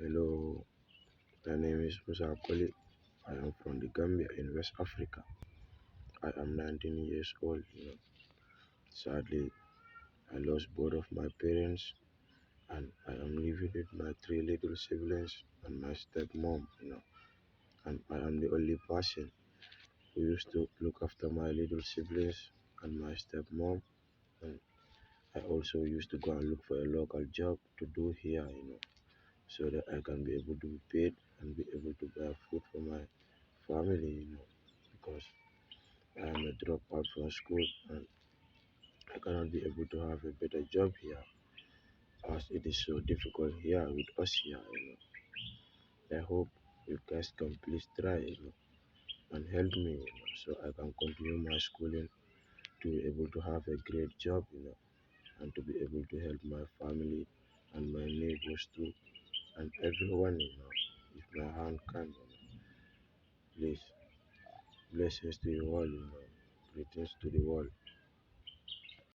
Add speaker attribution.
Speaker 1: Hello, my name is Musa Akoli. I am from the Gambia in West Africa. I am 19 years old. Sadly, I lost both of my parents, and I am living with my three little siblings and my stepmom. And I am the only person who used to look after my little siblings and my stepmom. And I also used to go and look for a local job to do here, so that I can be able to be paid and be able to buy food for my family, because I am a dropout from school and I cannot be able to have a better job here as it is so difficult here with us I hope you guys can please try, and help me, so I can continue my schooling to be able to have a great job, and to be able to help my family and my neighbors too and everyone, if my hand can, please. Blessings to you all, greetings to the world.